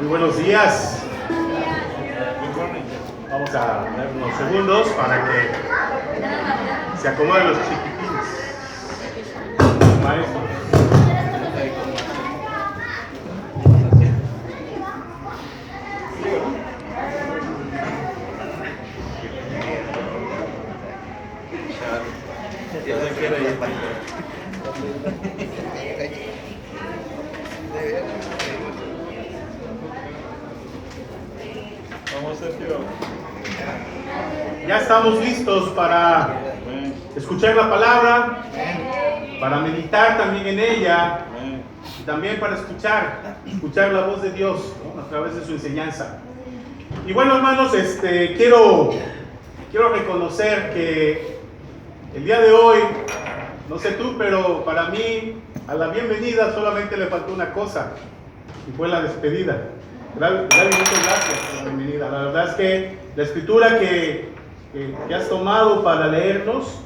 Muy buenos días. Vamos a dar unos segundos para que se acomoden los chiquitines. Maestro. Ya estamos listos para escuchar la palabra, para meditar también en ella y también para escuchar la voz de Dios, ¿no?, a través de su enseñanza. Y bueno, hermanos, quiero reconocer que el día de hoy, no sé tú, pero para mí a la bienvenida solamente le faltó una cosa y fue la despedida. Muchas gracias por la bienvenida. La verdad es que la escritura que has tomado para leernos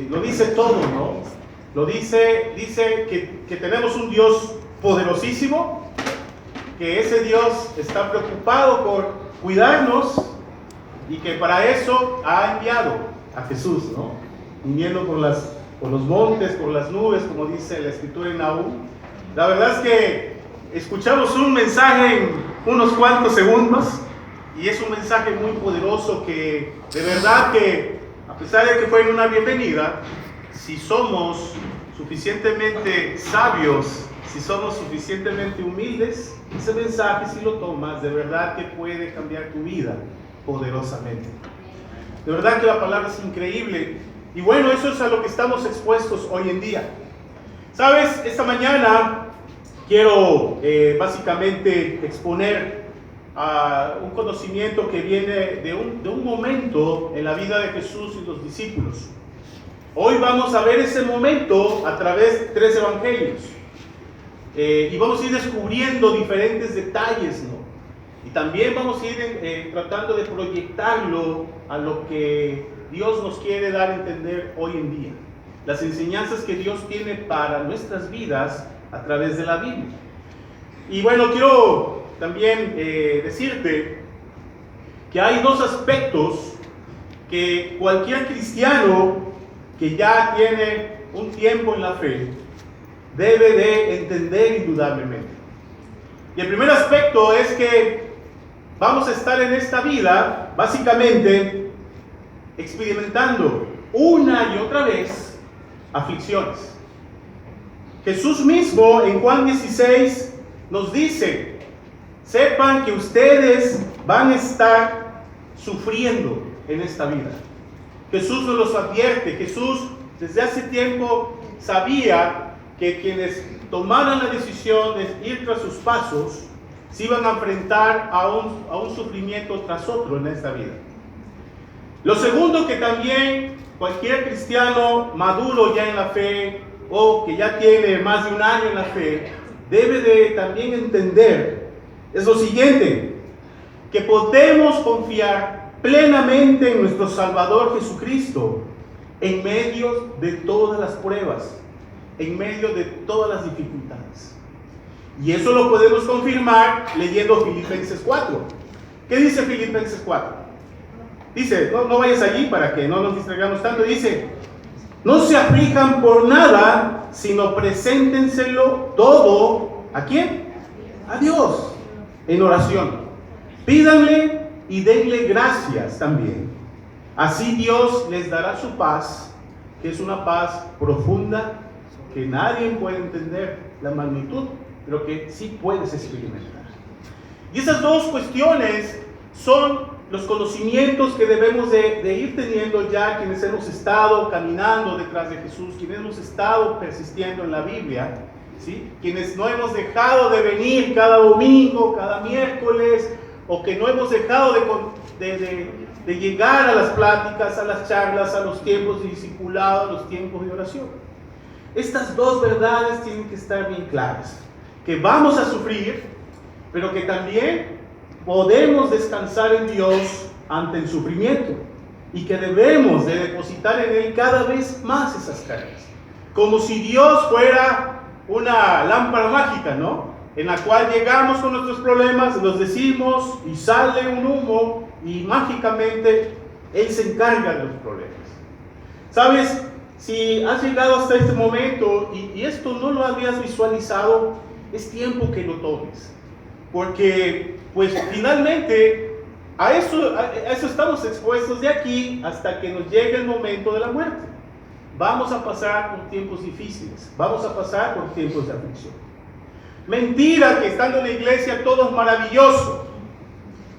lo dice todo, ¿no? Lo dice que tenemos un Dios poderosísimo, que ese Dios está preocupado por cuidarnos y que para eso ha enviado a Jesús, ¿no? Viniendo por los montes, por las nubes, como dice la escritura en Nahum. La verdad es que escuchamos un mensaje en unos cuantos segundos y es un mensaje muy poderoso que de verdad que, a pesar de que fue una bienvenida, si somos suficientemente sabios, si somos suficientemente humildes, ese mensaje, si lo tomas, de verdad que puede cambiar tu vida poderosamente. De verdad que la palabra es increíble. Y bueno, eso es a lo que estamos expuestos hoy en día. ¿Sabes? Esta mañana quiero básicamente exponer un conocimiento que viene de un momento en la vida de Jesús y los discípulos. Hoy vamos a ver ese momento a través de 3 evangelios. Y vamos a ir descubriendo diferentes detalles, ¿no? Y también vamos a ir tratando de proyectarlo a lo que Dios nos quiere dar a entender hoy en día. Las enseñanzas que Dios tiene para nuestras vidas a través de la Biblia. Y bueno, quiero también decirte que hay 2 aspectos que cualquier cristiano que ya tiene un tiempo en la fe debe de entender indudablemente. Y el primer aspecto es que vamos a estar en esta vida básicamente experimentando una y otra vez aflicciones. Jesús mismo en Juan 16 nos dice: sepan que ustedes van a estar sufriendo en esta vida. Jesús nos los advierte. Jesús desde hace tiempo sabía que quienes tomaran la decisión de ir tras sus pasos se iban a enfrentar a un sufrimiento tras otro en esta vida. Lo segundo que también cualquier cristiano maduro ya en la fe o que ya tiene más de un año en la fe debe de también entender es lo siguiente: que podemos confiar plenamente en nuestro Salvador Jesucristo en medio de todas las pruebas, en medio de todas las dificultades. Y eso lo podemos confirmar leyendo Filipenses 4. ¿Qué dice Filipenses 4? Dice, no vayas allí para que no nos distraigamos tanto. Dice: no se aflijan por nada, sino preséntenselo todo. ¿A quién? A Dios, en oración. Pídanle y denle gracias también. Así Dios les dará su paz, que es una paz profunda que nadie puede entender la magnitud, pero que sí puedes experimentar. Y esas 2 cuestiones son los conocimientos que debemos de ir teniendo ya quienes hemos estado caminando detrás de Jesús, quienes hemos estado persistiendo en la Biblia, ¿sí? Quienes no hemos dejado de venir cada domingo, cada miércoles, o que no hemos dejado de llegar a las pláticas, a las charlas, a los tiempos de discipulado, a los tiempos de oración. Estas 2 verdades tienen que estar bien claras: que vamos a sufrir, pero que también podemos descansar en Dios ante el sufrimiento y que debemos de depositar en Él cada vez más esas cargas, como si Dios fuera una lámpara mágica, ¿no? en la cual llegamos con nuestros problemas, los decimos y sale un humo y mágicamente Él se encarga de los problemas. ¿Sabes? Si has llegado hasta este momento y esto no lo habías visualizado, es tiempo que lo tomes. Porque, pues, finalmente, a eso estamos expuestos de aquí hasta que nos llegue el momento de la muerte. Vamos a pasar por tiempos difíciles, vamos a pasar por tiempos de aflicción. Mentira que estando en la iglesia todo es maravilloso,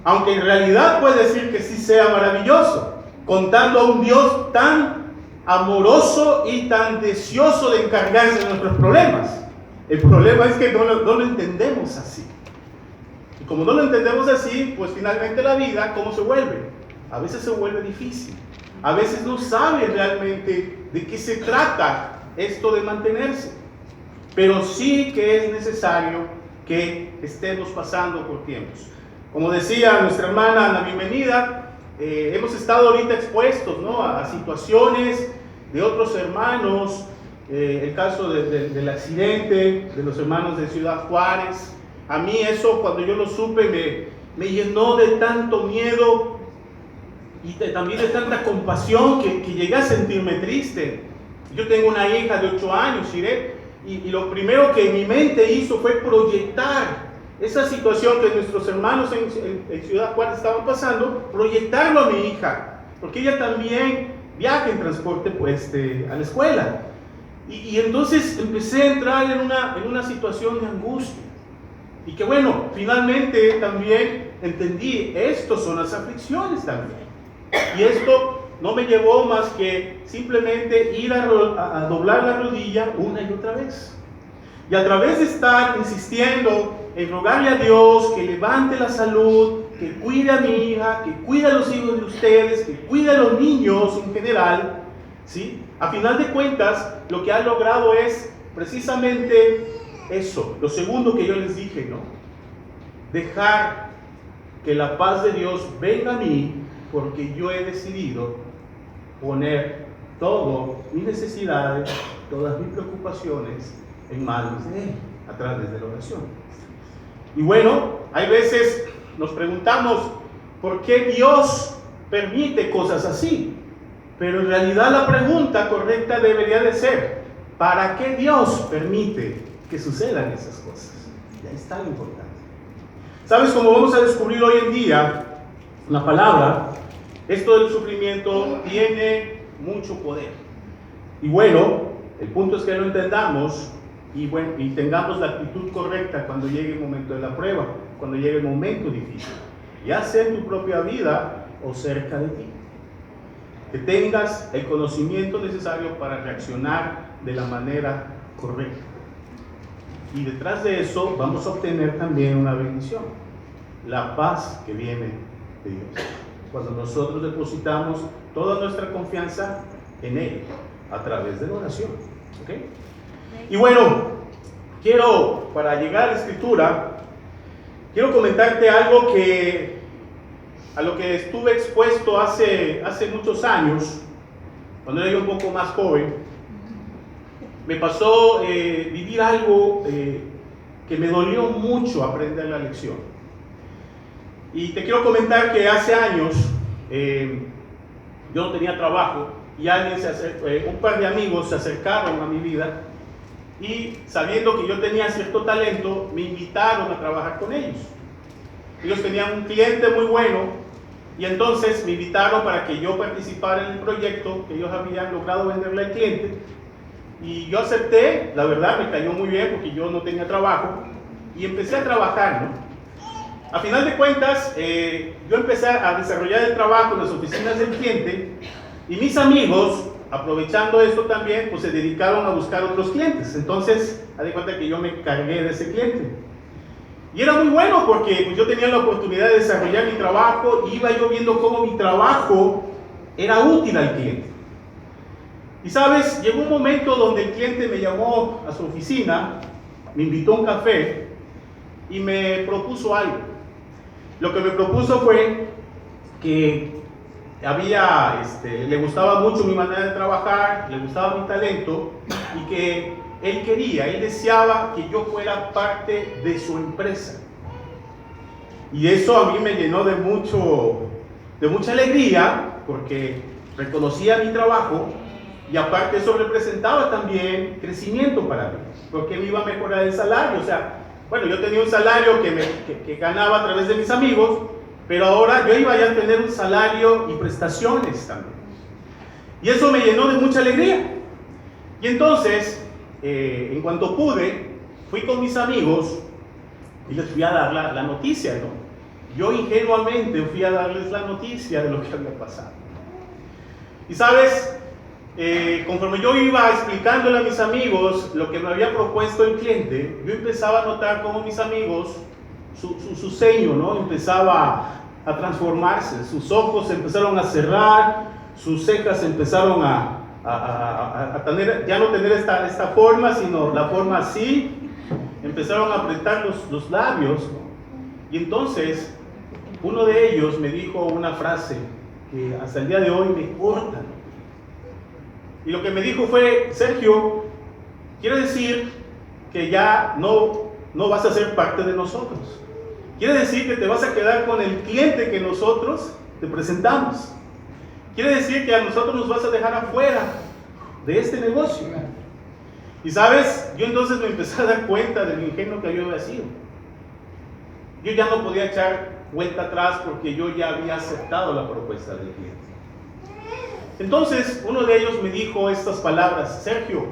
aunque en realidad puede decir que sí sea maravilloso, contando a un Dios tan amoroso y tan deseoso de encargarse de nuestros problemas. El problema es que no lo entendemos así. Y como no lo entendemos así, pues finalmente la vida, ¿cómo se vuelve? A veces se vuelve difícil. A veces no sabe realmente de qué se trata esto de mantenerse. Pero sí que es necesario que estemos pasando por tiempos. Como decía nuestra hermana en la bienvenida, hemos estado ahorita expuestos, ¿no?, a situaciones de otros hermanos, el caso del accidente de los hermanos de Ciudad Juárez. A mí eso, cuando yo lo supe, me llenó de tanto miedo y también de tanta compasión que llegué a sentirme triste. Yo tengo una hija de 8 años, y lo primero que mi mente hizo fue proyectar esa situación que nuestros hermanos en Ciudad Juárez estaban pasando, proyectarlo a mi hija, porque ella también viaja en transporte, pues, a la escuela. Y entonces empecé a entrar en una situación de angustia. Y que bueno, finalmente también entendí, estos son las aflicciones también. Y esto no me llevó más que simplemente ir a doblar la rodilla una y otra vez. Y a través de estar insistiendo en rogarle a Dios que levante la salud, que cuide a mi hija, que cuide a los hijos de ustedes, que cuide a los niños en general, ¿sí? A final de cuentas, lo que ha logrado es precisamente eso, lo segundo que yo les dije, ¿no? Dejar que la paz de Dios venga a mí, porque yo he decidido poner todas mis necesidades, todas mis preocupaciones en manos de Él, a través de la oración. Y bueno, hay veces nos preguntamos, ¿por qué Dios permite cosas así? Pero en realidad la pregunta correcta debería de ser, ¿para qué Dios permite que sucedan esas cosas? Y ahí está lo importante. ¿Sabes? Como vamos a descubrir hoy en día, la palabra, esto del sufrimiento tiene mucho poder. Y bueno, el punto es que lo entendamos y tengamos la actitud correcta cuando llegue el momento de la prueba, cuando llegue el momento difícil, ya sea en tu propia vida o cerca de ti. Que tengas el conocimiento necesario para reaccionar de la manera correcta. Y detrás de eso vamos a obtener también una bendición, la paz que viene de Dios, cuando nosotros depositamos toda nuestra confianza en Él, a través de la oración. ¿Okay? Y bueno, para llegar a la escritura, quiero comentarte algo a lo que estuve expuesto hace muchos años, cuando era yo un poco más joven. Me pasó vivir algo que me dolió mucho aprender la lección. Y te quiero comentar que hace años yo no tenía trabajo y un par de amigos se acercaron a mi vida y sabiendo que yo tenía cierto talento, me invitaron a trabajar con ellos. Ellos tenían un cliente muy bueno y entonces me invitaron para que yo participara en el proyecto que ellos habían logrado venderle al cliente. Y yo acepté, la verdad me cayó muy bien porque yo no tenía trabajo y empecé a trabajar, ¿no? A final de cuentas, yo empecé a desarrollar el trabajo en las oficinas del cliente y mis amigos, aprovechando esto también, pues se dedicaron a buscar otros clientes. Entonces, haz de cuenta que yo me cargué de ese cliente. Y era muy bueno porque pues, yo tenía la oportunidad de desarrollar mi trabajo y iba yo viendo cómo mi trabajo era útil al cliente. Y sabes, llegó un momento donde el cliente me llamó a su oficina, me invitó a un café y me propuso algo. Lo que me propuso fue que le gustaba mucho mi manera de trabajar, le gustaba mi talento y que él deseaba que yo fuera parte de su empresa. Y eso a mí me llenó de mucha alegría, porque reconocía mi trabajo y aparte eso representaba también crecimiento para mí, porque me iba a mejorar el salario. O sea, bueno, yo tenía un salario que ganaba a través de mis amigos, pero ahora yo iba ya a tener un salario y prestaciones también. Y eso me llenó de mucha alegría. Y entonces, en cuanto pude, fui con mis amigos y les fui a dar la noticia, ¿no? Yo ingenuamente fui a darles la noticia de lo que había pasado. Y sabes, conforme yo iba explicándole a mis amigos lo que me había propuesto el cliente, yo empezaba a notar cómo mis amigos, su ceño, ¿no?, empezaba a transformarse, sus ojos se empezaron a cerrar, sus cejas empezaron a tener, ya no tener esta forma, sino la forma así, empezaron a apretar los labios, ¿no? Y entonces uno de ellos me dijo una frase que hasta el día de hoy me corta, ¿no? Y lo que me dijo fue: Sergio, quiere decir que ya no vas a ser parte de nosotros. Quiere decir que te vas a quedar con el cliente que nosotros te presentamos. Quiere decir que a nosotros nos vas a dejar afuera de este negocio. Y sabes, yo entonces me empecé a dar cuenta del ingenuo que yo había sido. Yo ya no podía echar vuelta atrás porque yo ya había aceptado la propuesta del cliente. Entonces uno de ellos me dijo estas palabras: Sergio,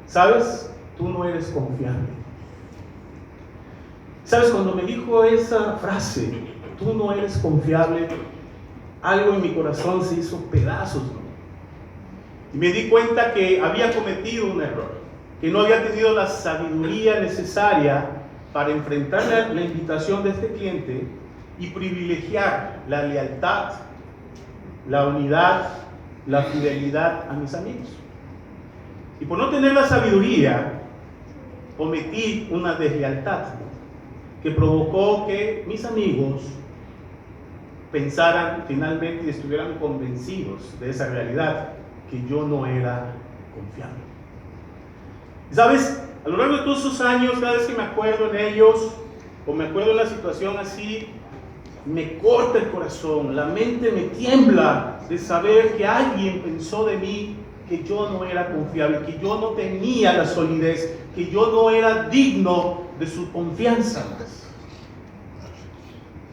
¿sabes? Tú no eres confiable. ¿Sabes? Cuando me dijo esa frase, tú no eres confiable, algo en mi corazón se hizo pedazos, ¿no? Y me di cuenta que había cometido un error, que no había tenido la sabiduría necesaria para enfrentar la invitación de este cliente y privilegiar la lealtad, la unidad, la fidelidad a mis amigos. Y por no tener la sabiduría, cometí una deslealtad, ¿no?, que provocó que mis amigos pensaran finalmente y estuvieran convencidos de esa realidad, que yo no era confiable. ¿Sabes? A lo largo de todos esos años, cada vez que me acuerdo en ellos, o me acuerdo en la situación así, me corta el corazón, la mente me tiembla de saber que alguien pensó de mí que yo no era confiable, que yo no tenía la solidez, que yo no era digno de su confianza más.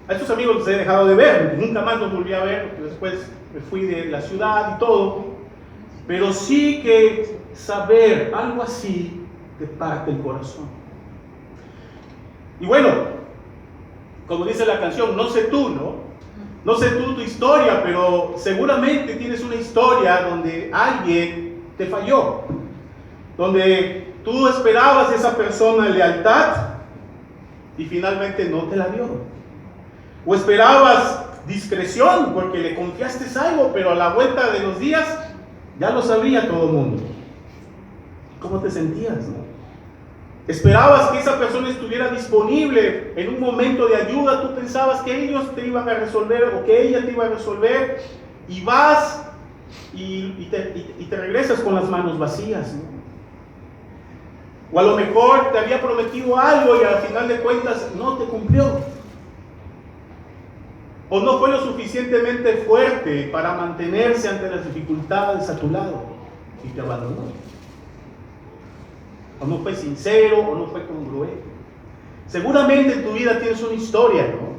A estos amigos los he dejado de ver, nunca más los volví a ver, porque después me fui de la ciudad y todo, pero sí que saber algo así te parte el corazón. Y bueno, como dice la canción, no sé tú, ¿no? No sé tú tu historia, pero seguramente tienes una historia donde alguien te falló, donde tú esperabas de esa persona lealtad y finalmente no te la dio. O esperabas discreción porque le confiaste algo, pero a la vuelta de los días ya lo sabía todo el mundo. ¿Cómo te sentías, no? Esperabas que esa persona estuviera disponible en un momento de ayuda, tú pensabas que ellos te iban a resolver o que ella te iba a resolver, y vas y te regresas con las manos vacías, ¿no? O a lo mejor te había prometido algo y al final de cuentas no te cumplió. O no fue lo suficientemente fuerte para mantenerse ante las dificultades a tu lado y te abandonó. O no fue sincero, o no fue congruente. Seguramente en tu vida tienes una historia, ¿no?,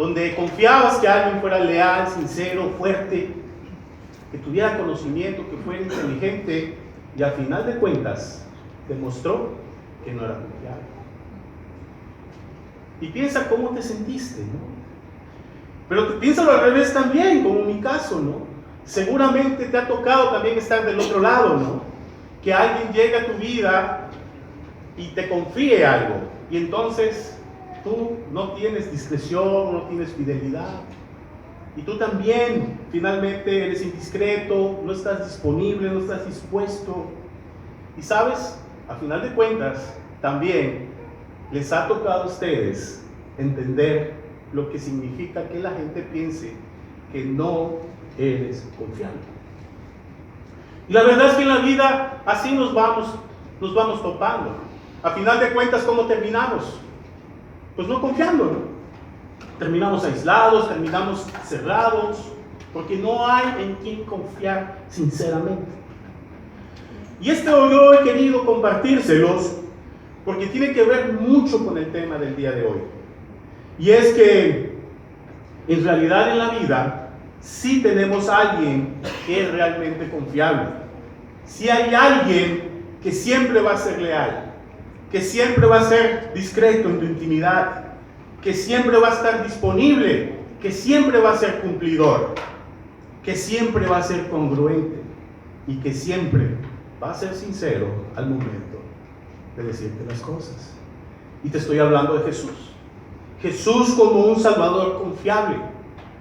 donde confiabas que alguien fuera leal, sincero, fuerte, que tuviera conocimiento, que fuera inteligente, y al final de cuentas demostró que no era confiable. Y piensa cómo te sentiste, ¿no? Pero piénsalo al revés también, como en mi caso, ¿no? Seguramente te ha tocado también estar del otro lado, ¿no? Que alguien llegue a tu vida y te confíe algo, y entonces tú no tienes discreción, no tienes fidelidad, y tú también finalmente eres indiscreto, no estás disponible, no estás dispuesto. Y sabes, a final de cuentas, también les ha tocado a ustedes entender lo que significa que la gente piense que no eres confiable. Y la verdad es que en la vida así nos vamos nos vamos topando. A final de cuentas, ¿cómo terminamos? Pues no confiando, ¿no? Terminamos aislados, terminamos cerrados, porque no hay en quien confiar sinceramente. Y yo he querido compartírselos porque tiene que ver mucho con el tema del día de hoy. Y es que en realidad en la vida sí tenemos a alguien que es realmente confiable. Sí hay alguien que siempre va a ser leal, que siempre va a ser discreto en tu intimidad, que siempre va a estar disponible, que siempre va a ser cumplidor, que siempre va a ser congruente y que siempre va a ser sincero al momento de decirte las cosas. Y te estoy hablando de Jesús. Jesús como un Salvador confiable.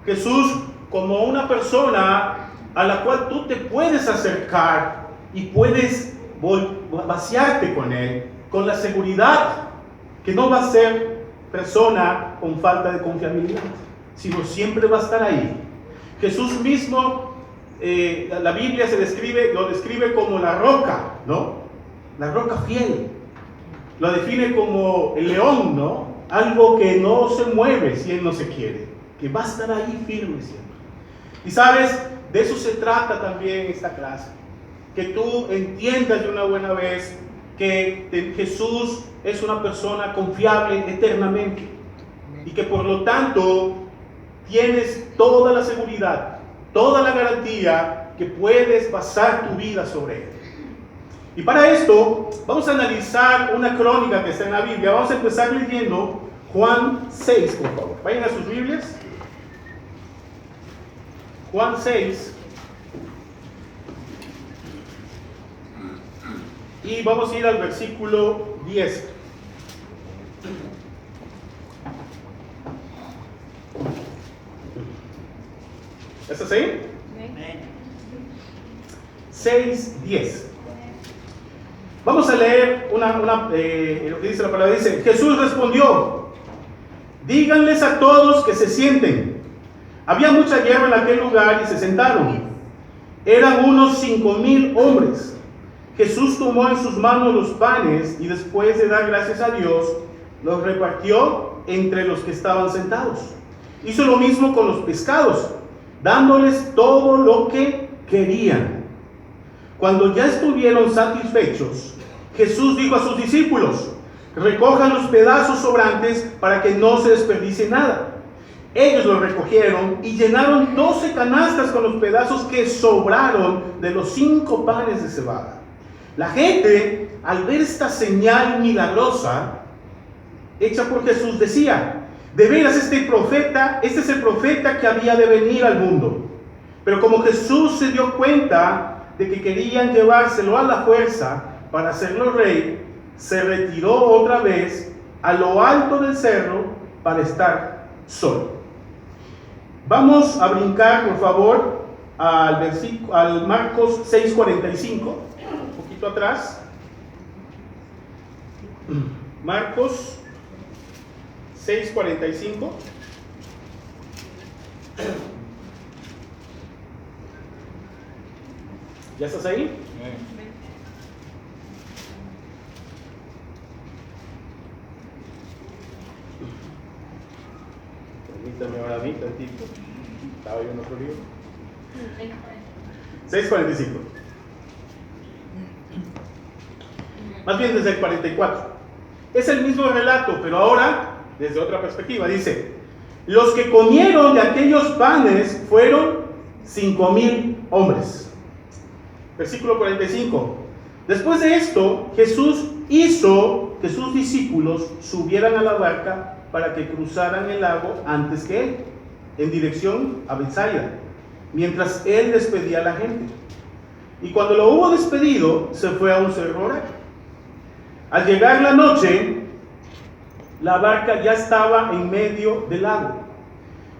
Jesús como una persona a la cual tú te puedes acercar y puedes vaciarte con Él, con la seguridad que no va a ser persona con falta de confiabilidad, sino siempre va a estar ahí. Jesús mismo, la Biblia lo describe como la roca, ¿no? La roca fiel. Lo define como el león, ¿no? Algo que no se mueve si Él no se quiere, que va a estar ahí firme siempre. Y sabes, de eso se trata también esta clase. Que tú entiendas de una buena vez que Jesús es una persona confiable eternamente. Y que por lo tanto tienes toda la seguridad, toda la garantía que puedes basar tu vida sobre Él. Y para esto vamos a analizar una crónica que está en la Biblia. Vamos a empezar leyendo Juan 6, por favor. Vayan a sus Biblias. Juan 6. Y vamos a ir al versículo 10. ¿Estás ahí? 6:10. Vamos a leer lo que dice la palabra. Dice: Jesús respondió: díganles a todos que se sienten. Había mucha hierba en aquel lugar y se sentaron. Eran unos 5,000 hombres. Jesús tomó en sus manos los panes y después de dar gracias a Dios, los repartió entre los que estaban sentados. Hizo lo mismo con los pescados, dándoles todo lo que querían. Cuando ya estuvieron satisfechos, Jesús dijo a sus discípulos: recojan los pedazos sobrantes para que no se desperdicie nada. Ellos los recogieron y llenaron 12 canastas con los pedazos que sobraron de los 5 panes de cebada. La gente, al ver esta señal milagrosa hecha por Jesús, decía: de veras este es el profeta que había de venir al mundo. Pero como Jesús se dio cuenta de que querían llevárselo a la fuerza para hacerlo rey, se retiró otra vez a lo alto del cerro para estar solo. Vamos a brincar, por favor, al Marcos 6:45, un poquito atrás. Marcos 6:45. ¿Ya estás ahí? Permítame ahora a mí tantito. Estaba yo en otro libro. 6:45. Más bien desde el 44. Es el mismo relato, pero ahora desde otra perspectiva. Dice: los que comieron de aquellos panes fueron 5,000 hombres. Versículo 45. Después de esto, Jesús hizo que sus discípulos subieran a la barca para que cruzaran el lago antes que él, en dirección a Betsaida, mientras él despedía a la gente. Y cuando lo hubo despedido, se fue a un cerro a orar. Al llegar la noche, la barca ya estaba en medio del lago.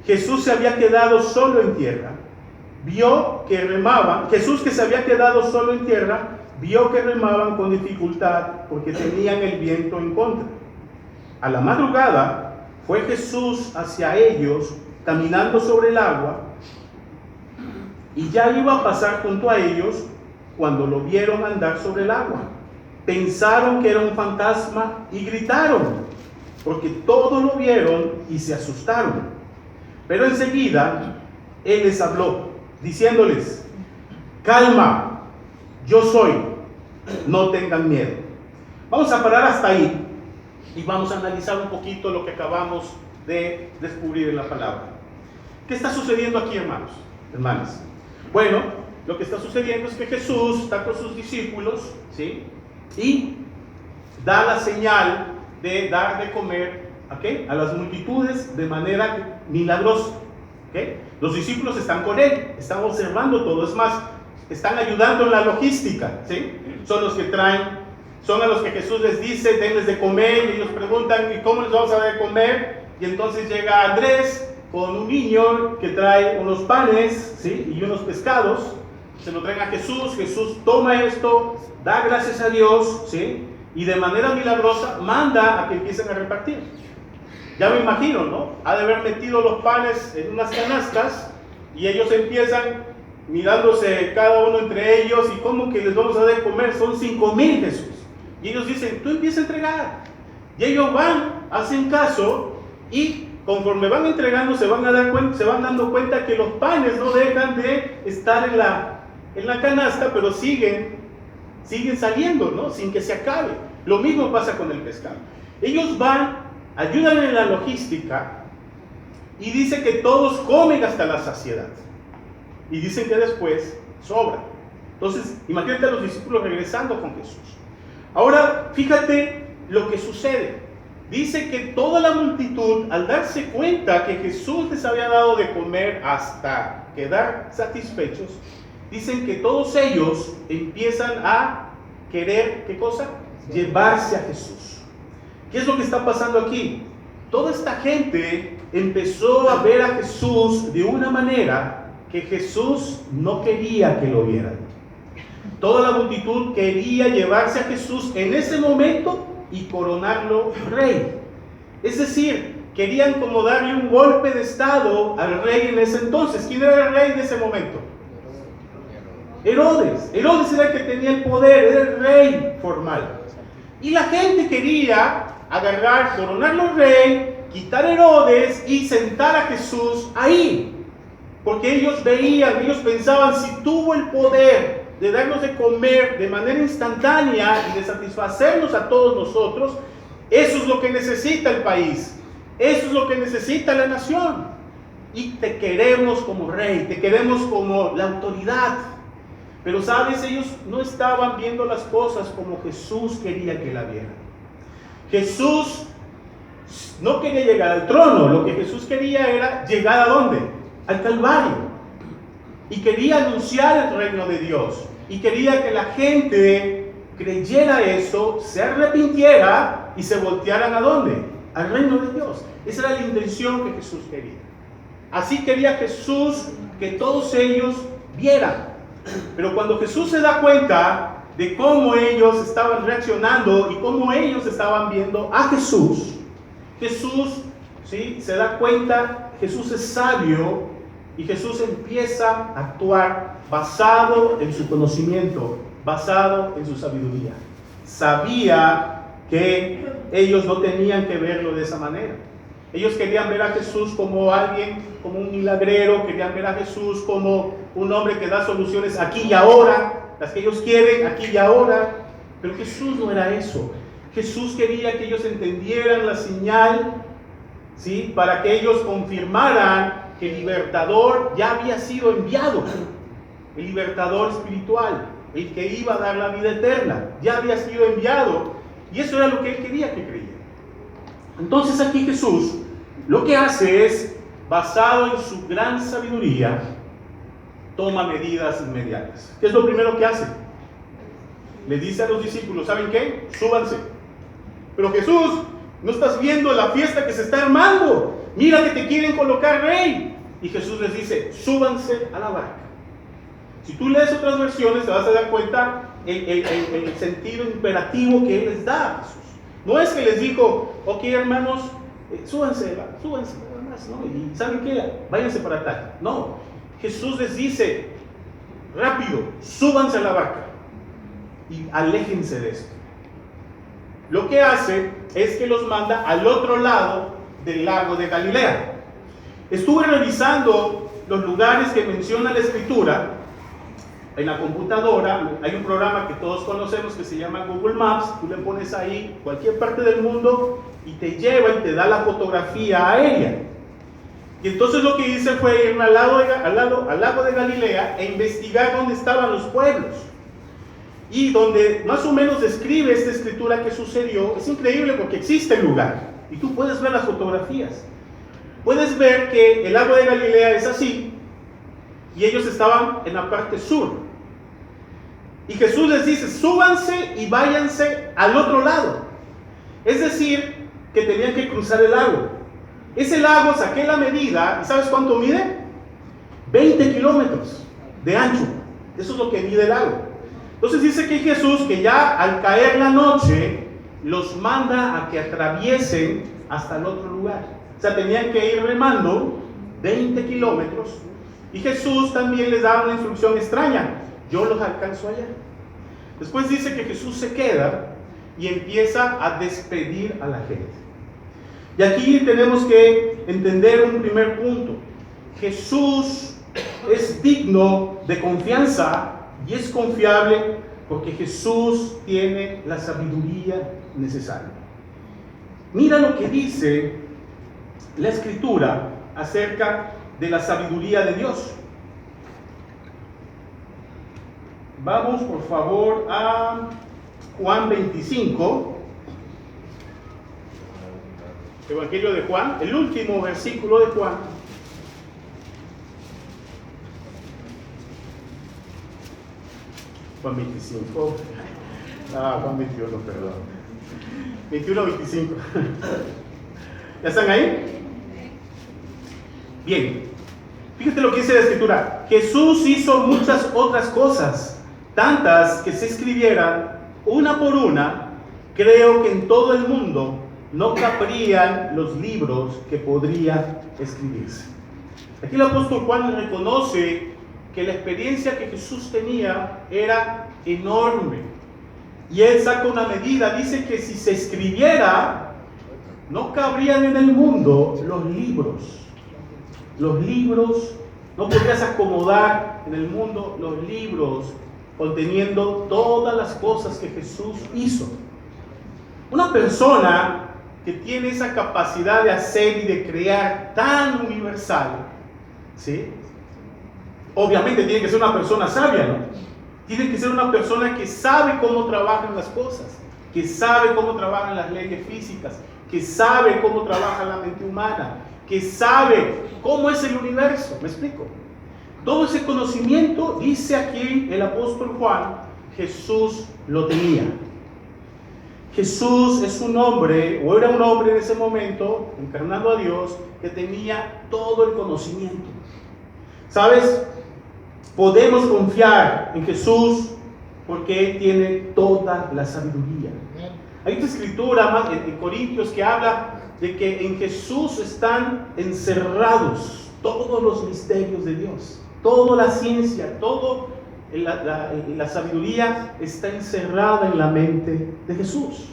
Jesús se había quedado solo en tierra. Jesús, que se había quedado solo en tierra, vio que remaban con dificultad porque tenían el viento en contra. A la madrugada fue Jesús hacia ellos caminando sobre el agua, y ya iba a pasar junto a ellos cuando lo vieron andar sobre el agua. pensaron que era un fantasma y gritaron, porque todos lo vieron y se asustaron. Pero enseguida Él les habló, diciéndoles: calma, yo soy, no tengan miedo. Vamos a parar hasta ahí y vamos a analizar un poquito lo que acabamos de descubrir en la palabra. ¿Qué está sucediendo aquí, hermanas? Bueno, lo que está sucediendo es que Jesús está con sus discípulos, ¿sí? Y da la señal de dar de comer, ¿okay?, a las multitudes de manera milagrosa, ¿okay? Los discípulos están con Él, están observando todo, es más, están ayudando en la logística, ¿sí? Son los que traen, son a los que Jesús les dice: denles de comer, y ellos preguntan: ¿y cómo les vamos a dar de comer? Y entonces llega Andrés con un niño que trae unos panes, ¿sí?, y unos pescados. Se lo traen a Jesús. Jesús toma esto, da gracias a Dios, ¿sí?, y de manera milagrosa manda a que empiecen a repartir. Ya me imagino, ¿no? Ha de haber metido los panes en unas canastas y ellos empiezan mirándose cada uno entre ellos: ¿y cómo que les vamos a dar de comer? Son 5,000, Jesús. Y ellos dicen: tú empieza a entregar. Y ellos van, hacen caso, y conforme van entregando se van dando cuenta que los panes no dejan de estar en la canasta, pero siguen saliendo, ¿no?, sin que se acabe. Lo mismo pasa con el pescado. Ellos van, ayudan en la logística, y dice que todos comen hasta la saciedad. Y dicen que después sobra. Entonces, imagínate a los discípulos regresando con Jesús. Ahora, fíjate lo que sucede. Dice que toda la multitud, al darse cuenta que Jesús les había dado de comer hasta quedar satisfechos, dicen que todos ellos empiezan a querer, ¿qué cosa? Llevarse a Jesús. ¿Qué es lo que está pasando aquí? Toda esta gente empezó a ver a Jesús de una manera que Jesús no quería que lo vieran. Toda la multitud quería llevarse a Jesús en ese momento y coronarlo rey. Es decir, querían como darle un golpe de estado al rey en ese entonces. ¿Quién era el rey de ese momento? Herodes. Herodes era el que tenía el poder, era el rey formal. Y la gente quería agarrar, coronarlo rey, quitar a Herodes y sentar a Jesús ahí. Porque ellos veían, ellos pensaban: si tuvo el poder de darnos de comer de manera instantánea y de satisfacernos a todos nosotros, eso es lo que necesita el país, eso es lo que necesita la nación. Y te queremos como rey, te queremos como la autoridad. Pero sabes, ellos no estaban viendo las cosas como Jesús quería que la vieran. Jesús no quería llegar al trono, lo que Jesús quería era llegar ¿a dónde? Al Calvario. Y quería anunciar el reino de Dios. Y quería que la gente creyera eso, se arrepintiera y se voltearan ¿a dónde? Al reino de Dios. Esa era la intención que Jesús quería. Así quería Jesús que todos ellos vieran. Pero cuando Jesús se da cuenta de cómo ellos estaban reaccionando y cómo ellos estaban viendo a Jesús, Jesús, ¿sí?, se da cuenta. Jesús es sabio y Jesús empieza a actuar basado en su conocimiento, basado en su sabiduría. Sabía que ellos no tenían que verlo de esa manera. Ellos querían ver a Jesús como alguien, como un milagrero, querían ver a Jesús como un hombre que da soluciones aquí y ahora, las que ellos quieren aquí y ahora. Pero Jesús no era eso. Jesús quería que ellos entendieran la señal, ¿sí?, para que ellos confirmaran que el libertador ya había sido enviado. El libertador espiritual, el que iba a dar la vida eterna, ya había sido enviado. Y eso era lo que él quería que creyeran. Entonces aquí Jesús lo que hace es, basado en su gran sabiduría, toma medidas inmediatas. ¿Qué es lo primero que hace? Le dice a los discípulos: ¿saben qué? Súbanse. Pero Jesús, ¿no estás viendo la fiesta que se está armando? Mira que te quieren colocar rey. Y Jesús les dice: súbanse a la barca. Si tú lees otras versiones te vas a dar cuenta el sentido imperativo que Él les da a Jesús. No es que les dijo: ok, hermanos, súbanse nada más, ¿no? Y ¿saben qué? Váyanse para tal. No, Jesús les dice: rápido, súbanse a la barca y aléjense de esto. lo que hace es que los manda al otro lado del lago de Galilea. Estuve revisando los lugares que menciona la Escritura en la computadora. Hay un programa que todos conocemos que se llama Google Maps. Tú le pones ahí cualquier parte del mundo y te lleva y te da la fotografía aérea. Y entonces lo que hice fue irme al lago de Galilea e investigar dónde estaban los pueblos. Y donde más o menos describe esta escritura que sucedió. Es increíble porque existe el lugar y tú puedes ver las fotografías. Puedes ver que el lago de Galilea es así y ellos estaban en la parte sur. Y Jesús les dice: súbanse y váyanse al otro lado. Es decir, que tenían que cruzar el lago. Ese lago, saqué la medida, ¿y sabes cuánto mide? 20 kilómetros de ancho. Eso es lo que mide el lago. Entonces dice que Jesús, que ya al caer la noche, los manda a que atraviesen hasta el otro lugar. O sea, tenían que ir remando 20 kilómetros. Y Jesús también les da una instrucción extraña: yo los alcanzo allá. Después dice que Jesús se queda y empieza a despedir a la gente. Y aquí tenemos que entender un primer punto. Jesús es digno de confianza y es confiable porque Jesús tiene la sabiduría necesaria. Mira lo que dice la Escritura acerca de la sabiduría de Dios. Vamos por favor a Juan 25, Evangelio de Juan, el último versículo de Juan. Juan 25, Juan 21, perdón. 21, 25. ¿Ya están ahí? Bien, fíjate lo que dice la Escritura. Jesús hizo muchas otras cosas, tantas que se escribieran una por una. Creo que en todo el mundo no cabrían los libros que podría escribirse. Aquí el apóstol Juan reconoce que la experiencia que Jesús tenía era enorme. Y él saca una medida, dice que si se escribiera, no cabrían en el mundo los libros. Los libros, no podrías acomodar en el mundo los libros conteniendo todas las cosas que Jesús hizo. Una persona que tiene esa capacidad de hacer y de crear tan universal, ¿sí? Obviamente tiene que ser una persona sabia, ¿no? Tiene que ser una persona que sabe cómo trabajan las cosas, que sabe cómo trabajan las leyes físicas, que sabe cómo trabaja la mente humana, que sabe cómo es el universo. ¿Me explico? Todo ese conocimiento, dice aquí el apóstol Juan, Jesús lo tenía. Jesús es un hombre, o era un hombre en ese momento, encarnando a Dios, que tenía todo el conocimiento. ¿Sabes? Podemos confiar en Jesús porque Él tiene toda la sabiduría. Hay una escritura en Corintios que habla de que en Jesús están encerrados todos los misterios de Dios. Toda la ciencia, toda la sabiduría está encerrada en la mente de Jesús.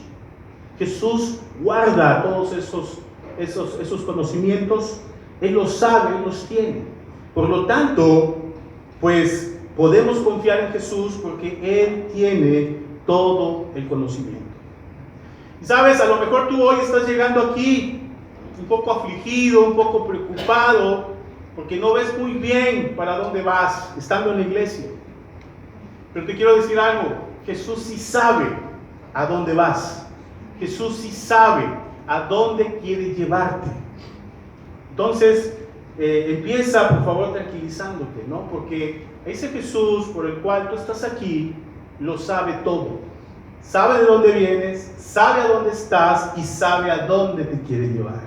Jesús guarda todos esos conocimientos. Él los sabe, Él los tiene. Por lo tanto, pues podemos confiar en Jesús porque Él tiene todo el conocimiento. Y sabes, a lo mejor tú hoy estás llegando aquí un poco afligido, un poco preocupado, porque no ves muy bien para dónde vas estando en la iglesia. Pero te quiero decir algo: Jesús sí sabe a dónde vas. Jesús sí sabe a dónde quiere llevarte. Entonces, empieza por favor tranquilizándote, ¿no? Porque ese Jesús por el cual tú estás aquí lo sabe todo. Sabe de dónde vienes, sabe a dónde estás y sabe a dónde te quiere llevar.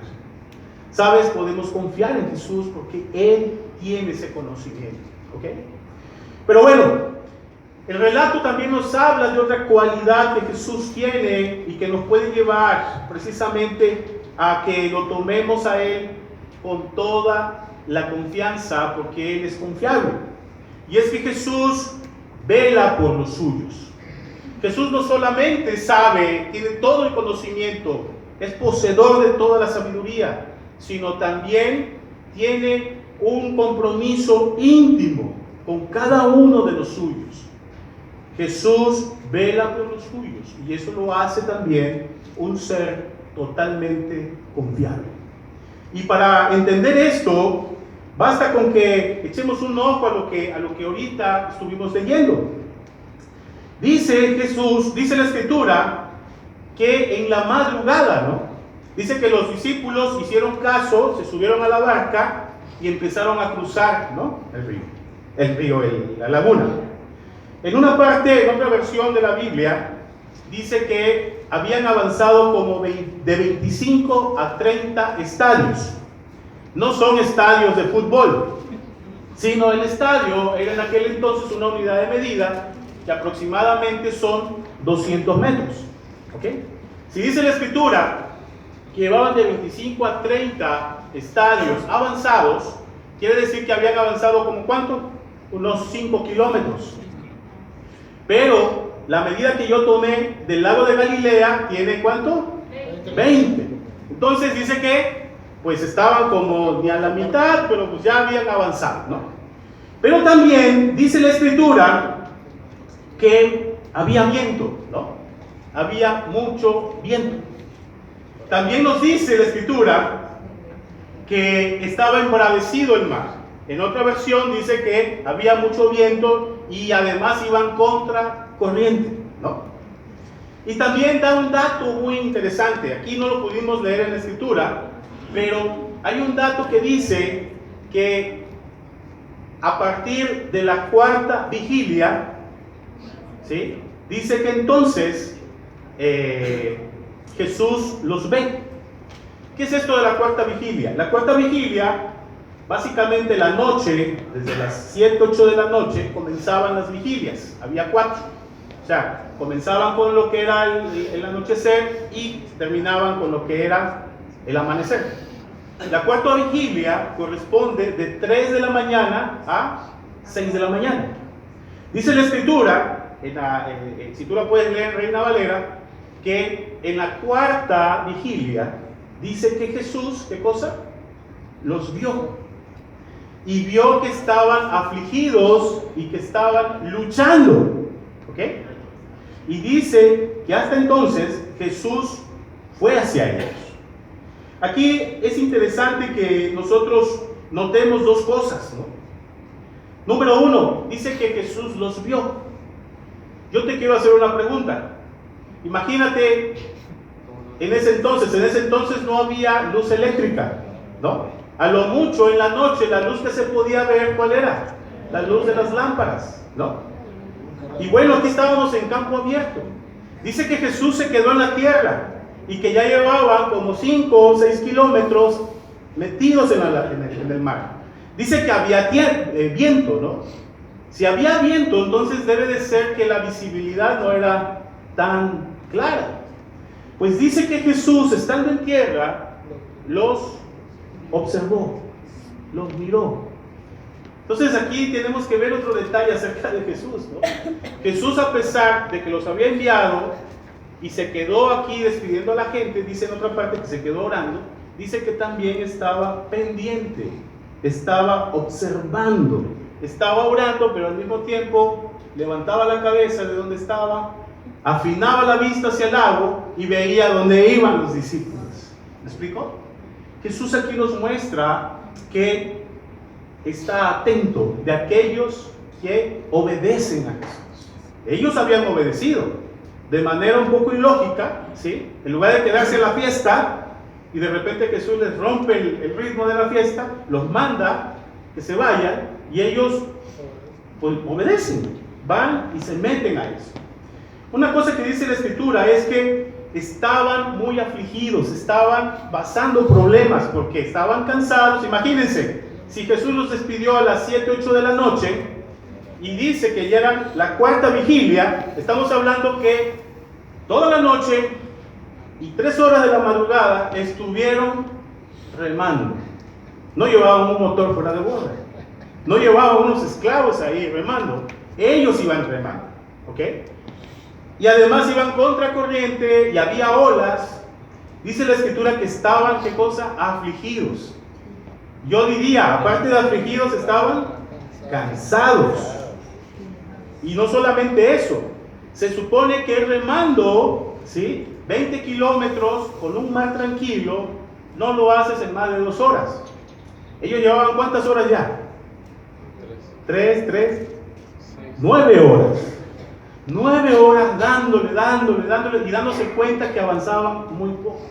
¿Sabes? Podemos confiar en Jesús porque Él tiene ese conocimiento, ¿ok? Pero bueno, el relato también nos habla de otra cualidad que Jesús tiene y que nos puede llevar precisamente a que lo tomemos a Él con toda la confianza, porque Él es confiable. Y es que Jesús vela por los suyos. Jesús no solamente sabe, tiene todo el conocimiento, es poseedor de toda la sabiduría, sino también tiene un compromiso íntimo con cada uno de los suyos. Jesús vela por los suyos y eso lo hace también un ser totalmente confiable. Y para entender esto, basta con que echemos un ojo a lo que ahorita estuvimos leyendo. Dice Jesús, dice la Escritura, que en la madrugada, ¿no? Dice que los discípulos hicieron caso, se subieron a la barca y empezaron a cruzar, ¿no? La laguna. En una parte, en otra versión de la Biblia, dice que habían avanzado como de 25 a 30 estadios. No son estadios de fútbol, sino el estadio era en aquel entonces una unidad de medida que aproximadamente son 200 metros. ¿Ok? Si dice la Escritura que llevaban de 25 a 30 estadios avanzados, quiere decir que habían avanzado como ¿cuánto? Unos 5 kilómetros. Pero la medida que yo tomé del lago de Galilea tiene ¿cuánto? 20. Entonces dice que pues estaban como ni a la mitad, pero pues ya habían avanzado, ¿no? Pero también dice la Escritura que había viento, ¿no? Había mucho viento. También nos dice la Escritura que estaba embravecido el mar. En otra versión dice que había mucho viento y además iban contra corriente, ¿no? Y también da un dato muy interesante. Aquí no lo pudimos leer en la Escritura, pero hay un dato que dice que a partir de la cuarta vigilia, ¿sí? Dice que entonces Jesús los ve. ¿Qué es esto de la cuarta vigilia? La cuarta vigilia, básicamente la noche, desde las 7, 8 de la noche, comenzaban las vigilias. Había 4. O sea, comenzaban con lo que era el anochecer y terminaban con lo que era el amanecer. La cuarta vigilia corresponde de 3 de la mañana a 6 de la mañana. Dice la Escritura, si tú la puedes leer en Reina Valera, que en la cuarta vigilia dice que Jesús, ¿qué cosa? Los vio. Y vio que estaban afligidos y que estaban luchando. ¿Ok? Y dice que hasta entonces Jesús fue hacia ellos. Aquí es interesante que nosotros notemos dos cosas, ¿no? Número 1, dice que Jesús los vio. Yo te quiero hacer una pregunta. Imagínate, en ese entonces no había luz eléctrica, ¿no? A lo mucho en la noche la luz que se podía ver, ¿cuál era? La luz de las lámparas, ¿no? Y bueno, aquí estábamos en campo abierto. Dice que Jesús se quedó en la tierra y que ya llevaban como 5 o 6 kilómetros metidos en el mar. Dice que había viento, ¿no? Si había viento, entonces debe de ser que la visibilidad no era tan clara. Pues dice que Jesús, estando en tierra, los observó, los miró. Entonces aquí tenemos que ver otro detalle acerca de Jesús, ¿no? Jesús, a pesar de que los había enviado y se quedó aquí despidiendo a la gente, dice en otra parte que se quedó orando, dice que también estaba pendiente, estaba observando, estaba orando, pero al mismo tiempo levantaba la cabeza de donde estaba, afinaba la vista hacia el lago y veía dónde iban los discípulos. ¿Me explico? Jesús aquí nos muestra que está atento de aquellos que obedecen a Jesús. Ellos habían obedecido de manera un poco ilógica, ¿sí? En lugar de quedarse en la fiesta y de repente Jesús les rompe el ritmo de la fiesta, los manda que se vayan y ellos pues obedecen, van y se meten a eso. Una cosa que dice la Escritura es que estaban muy afligidos, estaban pasando problemas porque estaban cansados. Imagínense, si Jesús los despidió a las 7, 8 de la noche y dice que ya eran la cuarta vigilia, estamos hablando que toda la noche y 3 horas de la madrugada estuvieron remando. No llevaban un motor fuera de borda, no llevaban unos esclavos ahí remando, ellos iban remando, ¿ok? y además iban contracorriente y había olas. Dice la Escritura que estaban, ¿qué cosa? Afligidos. Yo diría, aparte de afligidos, estaban cansados. Y no solamente eso, se supone que remando, ¿sí?, 20 kilómetros con un mar tranquilo, no lo haces en más de 2 horas. Ellos llevaban ¿cuántas horas ya? 9 horas. 9 horas dándole y dándose cuenta que avanzaban muy poco.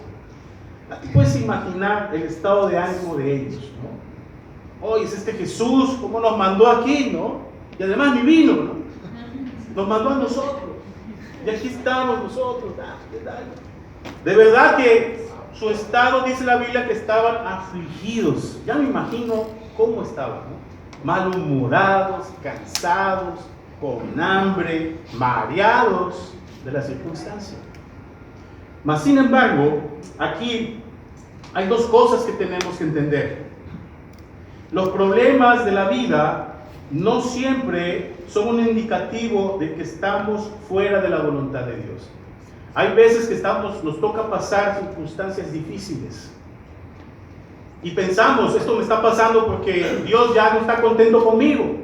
Tú puedes imaginar el estado de ánimo de ellos, ¿no? Oye, es este Jesús, ¿cómo nos mandó aquí, no? Y además ni vino, ¿no? Nos mandó a nosotros. Y aquí estamos nosotros. De verdad que su estado, dice la Biblia, que estaban afligidos. Ya me imagino cómo estaban, ¿no? Malhumorados, cansados, con hambre, mareados de la circunstancia. Mas sin embargo, aquí hay 2 cosas que tenemos que entender. Los problemas de la vida no siempre son un indicativo de que estamos fuera de la voluntad de Dios. Hay veces que nos toca pasar circunstancias difíciles y pensamos, esto me está pasando porque Dios ya no está contento conmigo,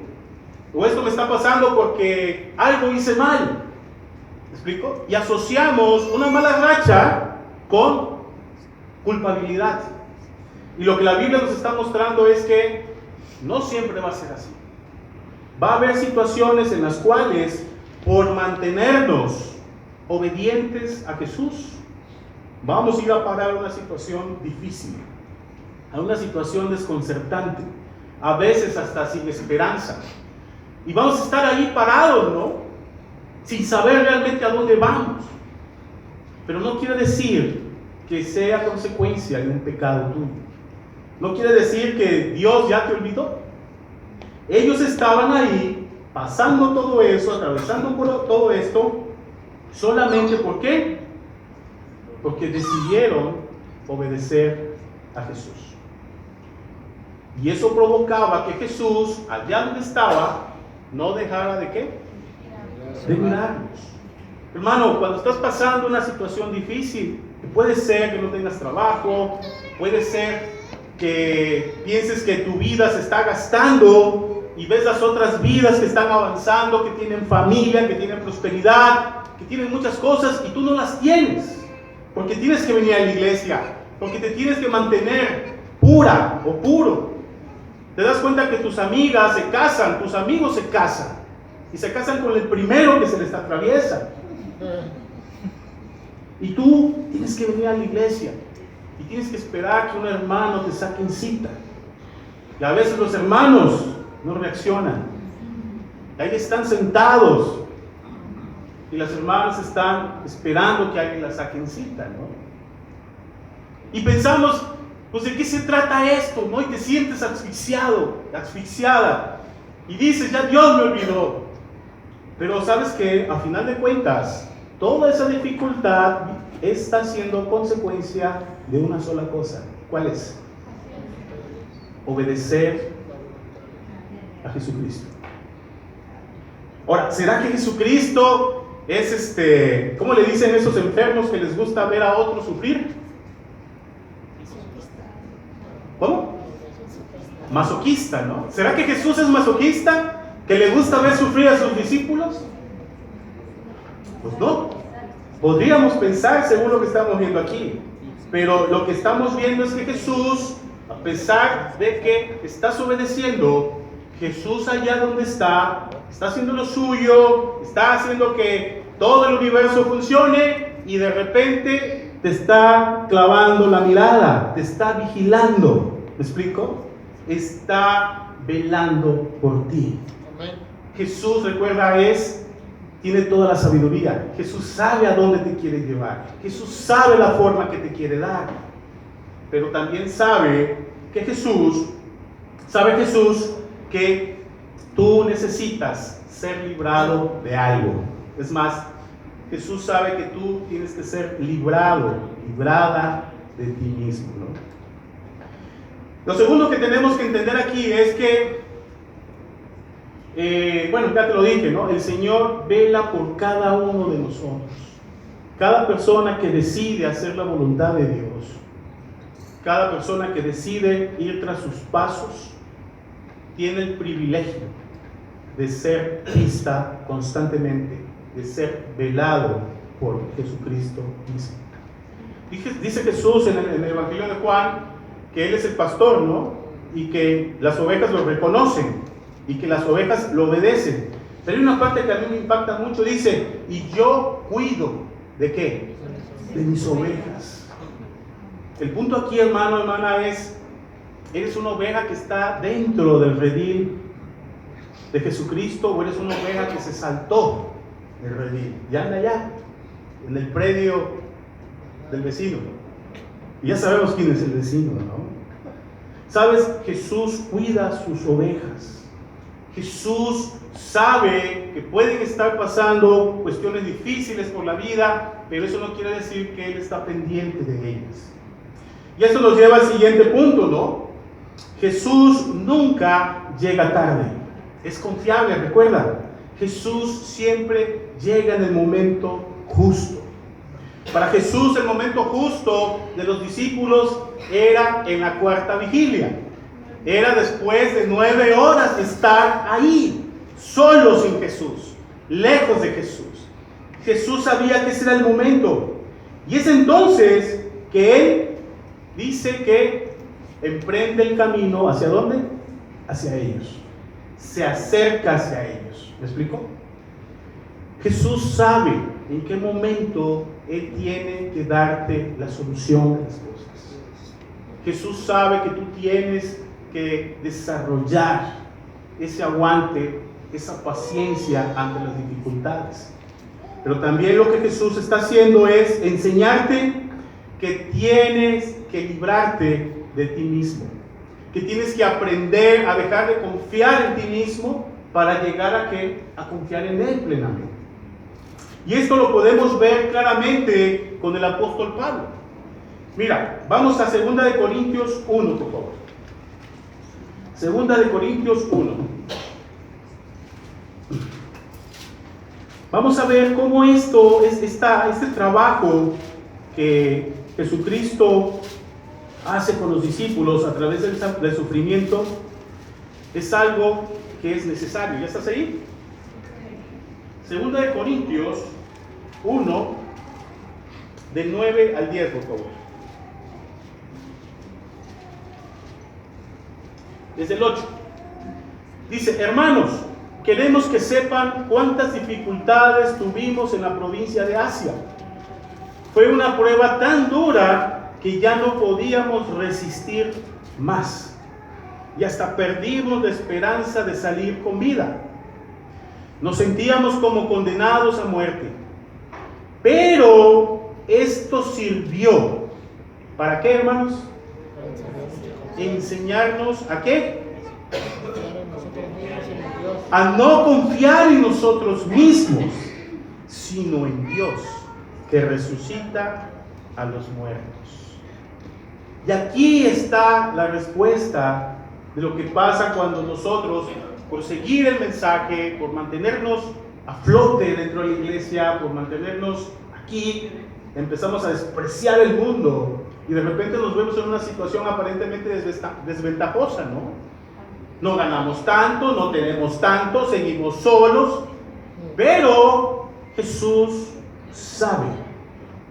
o esto me está pasando porque algo hice mal. ¿Me explico? Y asociamos una mala racha con culpabilidad. Y lo que la Biblia nos está mostrando es que no siempre va a ser así. Va a haber situaciones en las cuales, por mantenernos obedientes a Jesús, vamos a ir a parar a una situación difícil, a una situación desconcertante, a veces hasta sin esperanza. Y vamos a estar ahí parados, ¿no? Sin saber realmente a dónde vamos. Pero no quiere decir que sea consecuencia de un pecado tuyo. No quiere decir que Dios ya te olvidó. Ellos estaban ahí, pasando todo eso, atravesando por todo esto, solamente ¿por qué? Porque decidieron obedecer a Jesús. Y eso provocaba que Jesús, allá donde estaba, no dejara de ¿qué? De mirarnos. Hermano, cuando estás pasando una situación difícil, puede ser que no tengas trabajo, puede ser que pienses que tu vida se está gastando y ves las otras vidas que están avanzando, que tienen familia, que tienen prosperidad, que tienen muchas cosas y tú no las tienes, porque tienes que venir a la iglesia, porque te tienes que mantener pura o puro. Te das cuenta que tus amigas se casan, tus amigos se casan, y se casan con el primero que se les atraviesa. Y tú tienes que venir a la iglesia y tienes que esperar que un hermano te saque en cita. Y a veces los hermanos no reaccionan. Y ahí están sentados y las hermanas están esperando que alguien las saque en cita, ¿no? Y pensamos, pues ¿de qué se trata esto, no? Y te sientes asfixiado, asfixiada. Y dices, ya Dios me olvidó. Pero sabes que a final de cuentas, toda esa dificultad está siendo consecuencia de una sola cosa. ¿Cuál es? Obedecer a Jesucristo. Ahora, ¿será que Jesucristo es ¿cómo le dicen esos enfermos que les gusta ver a otros sufrir? ¿Cómo? Masoquista, ¿no? ¿Será que Jesús es masoquista? ¿Que le gusta ver sufrir a sus discípulos? Pues no. Podríamos pensar según lo que estamos viendo aquí. Pero lo que estamos viendo es que Jesús, a pesar de que estás obedeciendo, Jesús allá donde está haciendo lo suyo, está haciendo que todo el universo funcione y de repente te está clavando la mirada, te está vigilando. ¿Me explico? Está velando por ti. Jesús, recuerda, tiene toda la sabiduría. Jesús sabe a dónde te quiere llevar. Jesús sabe la forma que te quiere dar. Pero también sabe Jesús que tú necesitas ser librado de algo. Es más, Jesús sabe que tú tienes que ser librada de ti mismo, ¿no? Lo segundo que tenemos que entender aquí es que bueno, ya te lo dije, ¿no? El Señor vela por cada uno de nosotros. Cada persona que decide hacer la voluntad de Dios, cada persona que decide ir tras sus pasos, tiene el privilegio de ser vista constantemente, de ser velado por Jesucristo mismo. Dice Jesús en el Evangelio de Juan que Él es el pastor, ¿no? Y que las ovejas lo reconocen y que las ovejas lo obedecen. Pero hay una parte que a mí me impacta mucho, dice, y yo cuido, ¿de qué? De mis ovejas. El punto aquí, hermano, hermana, es, ¿eres una oveja que está dentro del redil de Jesucristo o eres una oveja que se saltó del redil y anda allá, en el predio del vecino? Y ya sabemos quién es el vecino, ¿no? ¿Sabes? Jesús cuida sus ovejas. Jesús sabe que pueden estar pasando cuestiones difíciles por la vida, pero eso no quiere decir que Él está pendiente de ellas. Y eso nos lleva al siguiente punto, ¿no? Jesús nunca llega tarde. Es confiable, recuerda. Jesús siempre llega en el momento justo. Para Jesús el momento justo de los discípulos era en la cuarta vigilia. Era después de 9 horas de estar ahí, solos sin Jesús, lejos de Jesús. Jesús sabía que ese era el momento. Y es entonces que Él dice que emprende el camino. ¿Hacia dónde? Hacia ellos. Se acerca hacia ellos. ¿Me explico? Jesús sabe en qué momento Él tiene que darte la solución de las cosas. Jesús sabe que tú tienes que desarrollar ese aguante, esa paciencia ante las dificultades. Pero también lo que Jesús está haciendo es enseñarte que tienes que librarte de ti mismo, que tienes que aprender a dejar de confiar en ti mismo para llegar a ¿qué? A confiar en Él plenamente. Y esto lo podemos ver claramente con el apóstol Pablo. Mira, vamos a 2 de Corintios 1, por favor. 2 de Corintios 1. Vamos a ver cómo esto, este trabajo que Jesucristo hace con los discípulos a través del sufrimiento, es algo que es necesario. ¿Ya estás ahí? 2 de Corintios 1, del 9 al 10, por favor. Desde el 8. Dice: hermanos, queremos que sepan cuántas dificultades tuvimos en la provincia de Asia. Fue una prueba tan dura que ya no podíamos resistir más. Y hasta perdimos la esperanza de salir con vida. Nos sentíamos como condenados a muerte. Pero esto sirvió. ¿Para qué, hermanos? Enseñarnos ¿a qué? A no confiar en nosotros mismos, sino en Dios, que resucita a los muertos. Y aquí está la respuesta de lo que pasa cuando nosotros, por seguir el mensaje, por mantenernos a flote dentro de la iglesia, por mantenernos aquí, empezamos a despreciar el mundo y de repente nos vemos en una situación aparentemente desventajosa, ¿no? No ganamos tanto, no tenemos tanto, seguimos solos, pero Jesús sabe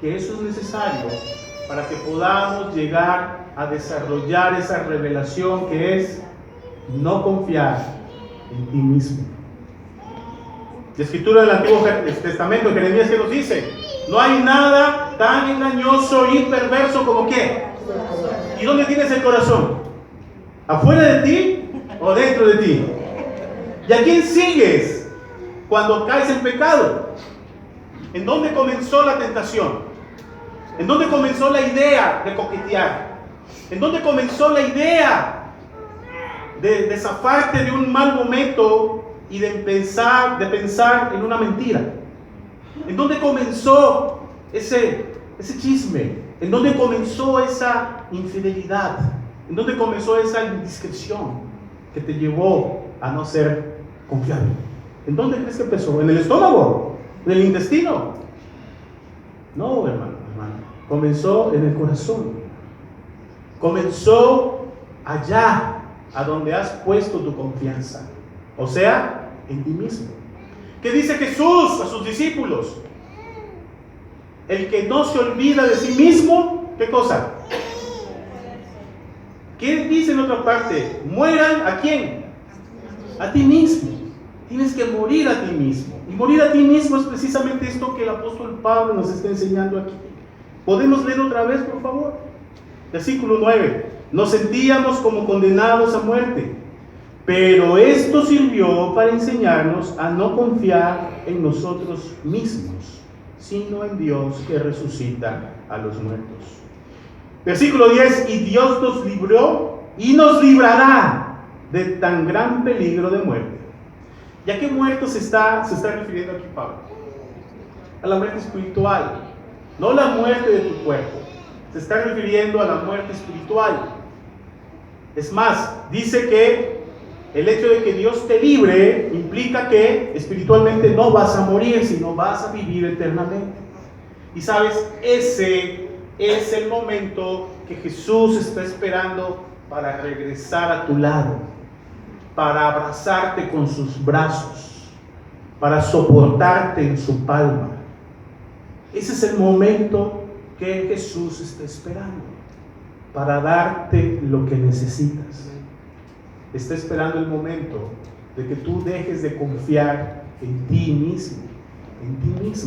que eso es necesario para que podamos llegar a desarrollar esa revelación que es no confiar en ti mismo. La escritura del Antiguo Testamento, Jeremías, que nos dice: no hay nada tan engañoso y perverso como ¿qué? ¿Y dónde tienes el corazón? ¿Afuera de ti o dentro de ti? ¿Y a quién sigues cuando caes en pecado? ¿En dónde comenzó la tentación? ¿En dónde comenzó la idea de coquetear? ¿En dónde comenzó la idea de zafarte de un mal momento y de pensar en una mentira? ¿En dónde comenzó ese chisme? ¿En dónde comenzó esa infidelidad? ¿En dónde comenzó esa indiscreción que te llevó a no ser confiable. ¿En dónde crees que empezó? ¿En el estómago? ¿En el intestino? No, hermano. Comenzó en el corazón. Comenzó allá, a donde has puesto tu confianza. O sea, en ti mismo. ¿Qué dice Jesús a sus discípulos? El que no se olvida de sí mismo, ¿qué cosa? ¿Qué dice en otra parte? Mueran ¿a quién? A ti mismo. Tienes que morir a ti mismo. Y morir a ti mismo es precisamente esto que el apóstol Pablo nos está enseñando aquí. ¿Podemos leer otra vez, por favor? Versículo 9. Nos sentíamos como condenados a muerte, pero esto sirvió para enseñarnos a no confiar en nosotros mismos, sino en Dios que resucita a los muertos. Versículo 10. Y Dios nos libró y nos librará de tan gran peligro de muerte. ¿Y a qué muerto se está refiriendo aquí Pablo? A la muerte espiritual, no la muerte de tu cuerpo. Se está refiriendo a la muerte espiritual. Es más, dice que el hecho de que Dios te libre implica que espiritualmente no vas a morir, sino vas a vivir eternamente. Y sabes, ese es el momento que Jesús está esperando para regresar a tu lado, para abrazarte con sus brazos, para soportarte en su palma. Ese es el momento que Jesús está esperando para darte lo que necesitas. Está esperando el momento de que tú dejes de confiar en ti mismo, en ti misma.